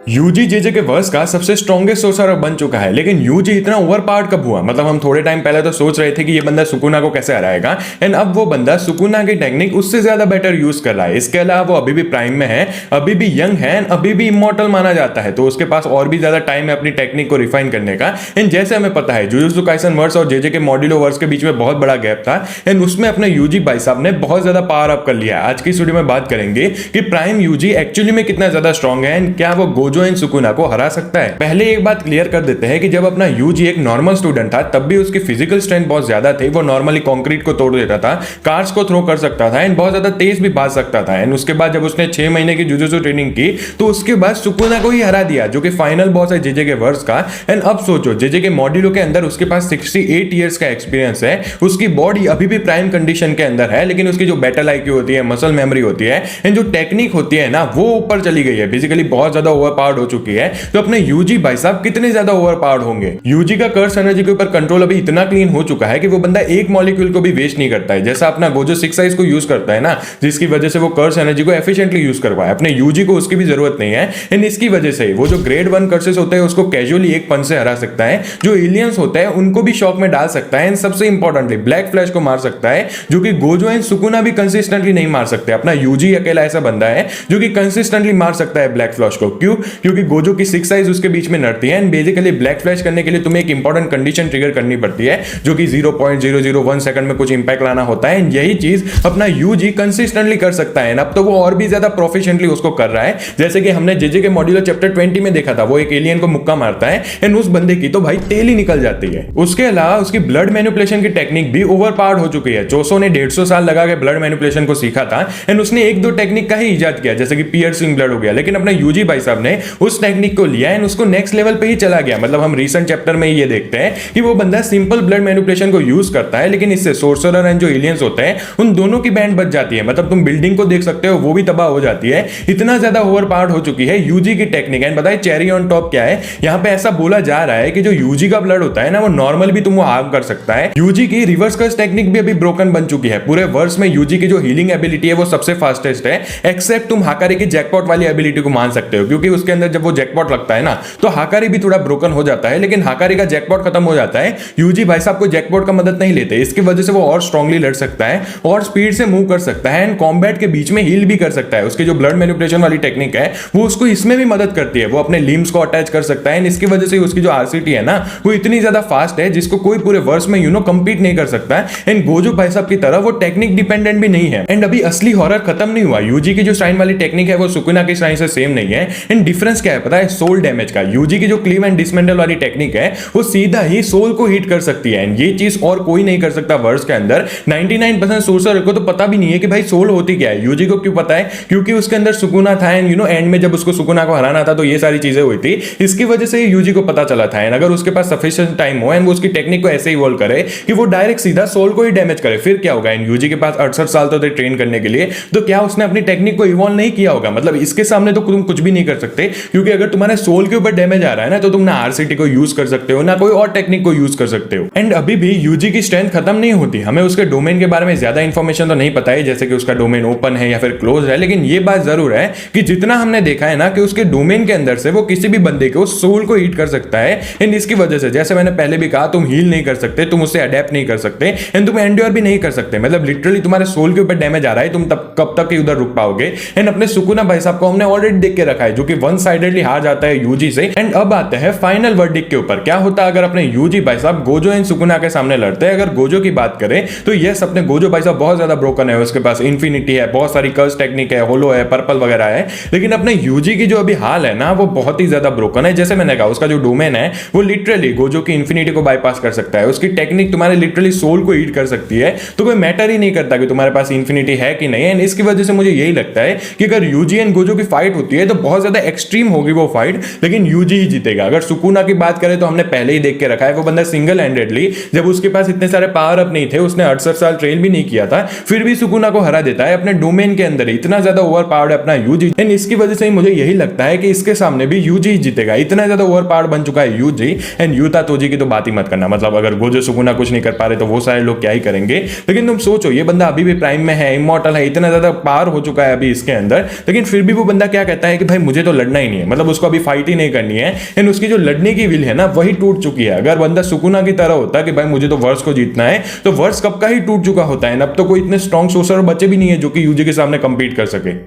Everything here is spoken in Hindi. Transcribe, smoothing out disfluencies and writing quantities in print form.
यूजी जेजे के वर्स का सबसे स्ट्रॉन्गेस्ट सोर्सर बन चुका है, लेकिन यूजी इतना ओवर पावर्ड कब हुआ? मतलब हम थोड़े टाइम पहले तो सोच रहे थे कि ये बंदा सुकुना को कैसे हराएगा, एंड अब वो बंदा सुकुना की टेक्निक उससे ज्यादा बेटर यूज कर रहा है। इसके अलावा वो अभी भी प्राइम में है, अभी भी यंग है, अभी भी इमॉर्टल माना जाता है, तो उसके पास और भी ज्यादा टाइम है अपनी टेक्निक को रिफाइन करने का। एंड जैसे हमें पता है जुजुत्सु काइसन वर्स और जेजे के मॉड्यूलो वर्स के बीच में बहुत बड़ा गैप था, एंड उसमें अपने यूजी भाई साहब ने बहुत ज्यादा पावर अप कर लिया। आज की वीडियो में बात करेंगे कि प्राइम यूजी एक्चुअली में कितना ज्यादा स्ट्रॉन्ग है, एंड क्या वो गोजो एंड सुकुना को हरा सकता है। पहले एक बात क्लियर कर देते हैं कि जब अपना यूजी एक नॉर्मल स्टूडेंट था तब भी उसकी फिजिकल स्ट्रेंथ बहुत ज्यादा थी। वो नॉर्मली कंक्रीट को तोड़ देता था, कार्स को थ्रो कर सकता था, एंड बहुत ज्यादा तेज भी भाग सकता था। एंड उसके बाद जब उसने 6 महीने की जुजुत्सु ट्रेनिंग की तो उसके बाद सुकुना को ही हरा दिया, जो कि फाइनल बॉस है जेजे के वर्स का। एंड अब सोचो जेजे के मॉड्यूलो के अंदर उसके पास 68 इयर्स का एक्सपीरियंस है, उसकी बॉडी अभी भी प्राइम कंडीशन के अंदर है, लेकिन उसकी जो बैटल आईक्यू होती है, मसल मेमोरी होती है, एंड जो टेक्निक होती है ना, वो ऊपर चली गई है, फिजिकली बहुत ज्यादा ओवर पावर्ड हो चुकी है। तो अपने यूजी भाई साहब कितने ज्यादा ओवर पावर्ड होंगे। यूजी का कर्स एनर्जी के ऊपर कंट्रोल अभी इतना क्लीन हो चुका है कि वो बंदा एक मॉलिक्यूल को भी वेस्ट नहीं करता है, जैसा अपना गोजो 6 साइज को यूज करता है ना, जिसकी वजह से वो कर्स एनर्जी को एफिशिएंटली यूज कर पाए। अपने यूजी को उसकी भी जरूरत नहीं है, एंड इसकी वजह से वो जो ग्रेड 1 कर्सेस होते हैं उसको कैजुअली एक पंच से हरा सकता है, जो एलियंस होते हैं उनको भी शॉक में डाल सकता है, एंड सबसे इंपॉर्टेंटली ब्लैक फ्लैश को मार सकता है, जो कि गोजो एंड सुकुना भी कंसिस्टेंटली नहीं मार सकते। अपना यूजी अकेला ऐसा बंदा है जो कि कंसिस्टेंटली मार सकता है ब्लैक फ्लैश को। क्यों? क्योंकि गोजो की 6 साइज उसके बीच में नड़ती है, एंड बेसिकली ब्लैक फ्लैश करने के लिए तुम्हें एक इंपॉर्टेंट कंडीशन ट्रिगर करनी पड़ती है, जो कि 0.001 सेकंड में कुछ इंपैक्ट लाना होता है, एंड यही चीज अपना यूजी कंसिस्टेंटली कर सकता है। अब तो वो और भी ज्यादा प्रोफिशिएंटली उसको कर रहा है, जैसे कि हमने जेजे के मॉड्यूलो चैप्टर 20 में देखा था। वो एक एलियन को मुक्का मारता है, एंड उस बंदे की तो भाई तेल ही निकल जाती है। उसके अलावा उसकी ब्लड मैनिपुलेशन की टेक्निक भी ओवर पावर्ड हो चुकी है। चोसो ने 150 साल लगा के ब्लड मैनिपुलेशन को सीखा था, एंड उसने 1-2 टेक्निक का ही इजाद किया, जैसे कि पियर्सिंग ब्लड हो गया, लेकिन अपना यूजी भाई साहब ने उस टेक्निक को लिया एंड उसको नेक्स्ट लेवल पे ही चला गया। मतलब हम रीसेंट चैप्टर में ये देखते हैं कि वो बंदा सिंपल ब्लड मैनिपुलेशन को यूज करता है, लेकिन इससे सोर्सरर एंड जो एलियंस होते हैं उन दोनों की बैंड बच जाती है। मतलब तुम बिल्डिंग को देख सकते हो, वो भी तबाह हो जाती है। इतना ज्यादा ओवर पावर्ड हो चुकी है यूजी की टेक्निक। एंड बताइए चेरी ऑन टॉप क्या है, यहाँ पे ऐसा बोला जा रहा है कि जो यूजी का ब्लड होता है ना, वो नॉर्मल भी तुम हार्म कर सकता है। यूजी की रिवर्स कर्स टेक्निक भी अभी ब्रोकन बन चुकी है। पूरे वर्स में यूजी की जो हीलिंग एबिलिटी है वो सबसे फास्टेस्ट है, एक्सेप्ट तुम हाकारी की जैकपॉट वाली एबिलिटी को मान सकते हो, क्योंकि उसके अंदर जब वो जैकपॉट लगता है ना तो हाकारी भी थोड़ा ब्रोकन हो जाता है, लेकिन हाकारी का जैकपॉट खत्म हो जाता है। यूजी भाई साहब को जैकपॉट का मदद नहीं लेते, इसकी वजह से वो और स्ट्रांगली लड़ सकता है और स्पीड से मूव कर सकता है, एंड कॉम्बैट के बीच में हील भी कर सकता है। उसकी जो ब्लड मैनिपुलेशन वाली टेक्निक है वो उसको इसमें भी मदद करती है। वो अपने लिम्स को अटैच कर सकता है, एंड इसकी वजह से उसकी जो आरसीटी है ना वो इतनी ज्यादा फास्ट है जिसको कोई पूरे वर्स में कंपीट नहीं कर सकता है। एंड गोजो भाई साहब की तरह वो टेक्निक डिपेंडेंट भी नहीं है। एंड अभी असली हॉरर खत्म नहीं हुआ। यूजी की जो श्राइन वाली टेक्निक है वो सुकुना की श्राइन से सेम नहीं है। एंड डिफरेंस क्या है पता है? सोल डैमेज का। यूजी की जो क्लीव एंड डिसमेंटल वाली टेक्निक है वो सीधा ही सोल को हिट कर सकती है, एंड ये चीज और कोई नहीं कर सकता वर्स के अंदर। 99% सोर्सर को तो पता भी नहीं है कि भाई सोल होती क्या है। यूजी को क्यों पता है? क्योंकि उसके अंदर सुकुना था, एंड एंड में जब उसको सुकुना को हराना था तो ये सारी चीजें हुई थी, इसकी वजह से यूजी को पता चला था। एंड अगर उसके पास सफिशिएंट टाइम हो एंड वो उसकी टेक्निक को ऐसे इवॉल्व करे कि वो डायरेक्ट सीधा सोल को ही डैमेज करे, फिर क्या होगा? एंड यूजी के पास 68 साल तो थे ट्रेन करने के लिए, तो क्या उसने अपनी टेक्निक को इवॉल्व नहीं किया होगा? मतलब इसके सामने तो तुम कुछ भी नहीं कर सकते, क्योंकि अगर तुम्हारे सोल के ऊपर डैमेज आ रहा है ना तो तुम ना आरसीटी को यूज कर सकते हो ना कोई और टेक्निक को यूज कर सकते हो। एंड अभी भी यूजी की स्ट्रेंथ खत्म नहीं होती। हमें उसके डोमेन के बारे में ज्यादा इंफॉर्मेशन तो नहीं पता है, जैसे कि उसका डोमेन ओपन है या फिर क्लोज है, लेकिन ये बात जरूर है कि जितना हमने देखा है ना कि उसके डोमेन के अंदर से वो किसी भी बंदे को सोल को हिट कर सकता है। एंड इसकी वजह से जैसे मैंने पहले भी कहा, तुम हील नहीं कर सकते, तुम उससे अडेप्ट नहीं कर सकते, एंड तुम एंड्योर भी नहीं कर सकते। मतलब लिटरली तुम्हारे सोल के ऊपर डैमेज आ रहा है, तुम तब कब तक ही उधर रुक पाओगे? एंड अपने सुकुना भाई साहब को हमने ऑलरेडी देख के रखा है, जो कि वन साइडेडली हार जाता है यूजी से। एंड अब आते हैं फाइनल वर्डिक्ट के ऊपर। क्या होता अगर अपने यूजी भाई साहब गोजो एंड सुकुना के सामने लड़ते हैं? अगर गोजो की बात करें तो यस, अपने गोजो भाई साहब बहुत ज्यादा ब्रोकन है, उसके पास इंफिनिटी है, बहुत सारी कर्स टेक्निक है, होलो है, पर्पल वगैरह है, लेकिन अपने यूजी की जो अभी हाल है ना वो बहुत ही ज्यादा ब्रोकन है। जैसे मैंने कहा, उसका जो डोमेन है वो लिटरली गोजो की इंफिनिटी को बाईपास कर सकता है। उसकी टेक्निक तुम्हारे लिटरली सोल को हीट कर सकती है, तो कोई मैटर ही नहीं करता कि तुम्हारे पास इंफिनिटी है कि नहीं। एंड इसकी वजह से मुझे यही लगता है कि अगर यूजी एंड गोजो की फाइट होती है तो बहुत ज्यादा एक्सट्रीम होगी वो फाइट, लेकिन यूजी ही जीतेगा। अगर सुकुना की बात करें तो हमने पहले ही देख के रखा है, वो बंदा सिंगल हैंडेडली, जब उसके पास इतने सारे पावर अप नहीं थे, उसने 68 साल ट्रेन भी नहीं किया था, फिर भी सुकुना को हरा देता है अपने डोमेन के अंदर। इतना ज्यादा ओवर पावर्ड है अपना यूजी, एंड इसकी वजह से मुझे यही लगता है कि इसके सामने भी यूजी ही जीतेगा। इतना ज्यादा ओवर पावर्ड बन चुका है यूजी। एंड यूता तोजी की तो बात ही मत करना। मतलब अगर गोजो सुकुना कुछ नहीं कर पा रहे तो वो सारे लोग क्या ही करेंगे। लेकिन तुम सोचो, ये बंदा अभी भी प्राइम में है, इमॉर्टल है, इतना ज्यादा पावर हो चुका है अभी इसके अंदर, लेकिन फिर भी वो बंदा क्या कहता है कि भाई मुझे तो लड़ना लड़ना ही नहीं है, मतलब उसको अभी फाइट ही नहीं करनी है। एंड उसकी जो लड़ने की विल है ना वही टूट चुकी है। अगर बंदा सुकुना की तरह होता कि भाई मुझे तो वर्स को जीतना है, तो वर्स कब का ही टूट चुका होता है। अब तो कोई इतने स्ट्रॉन्ग सोर्सर बचे भी नहीं है जो कि यूजी के सामने कंपीट कर सके।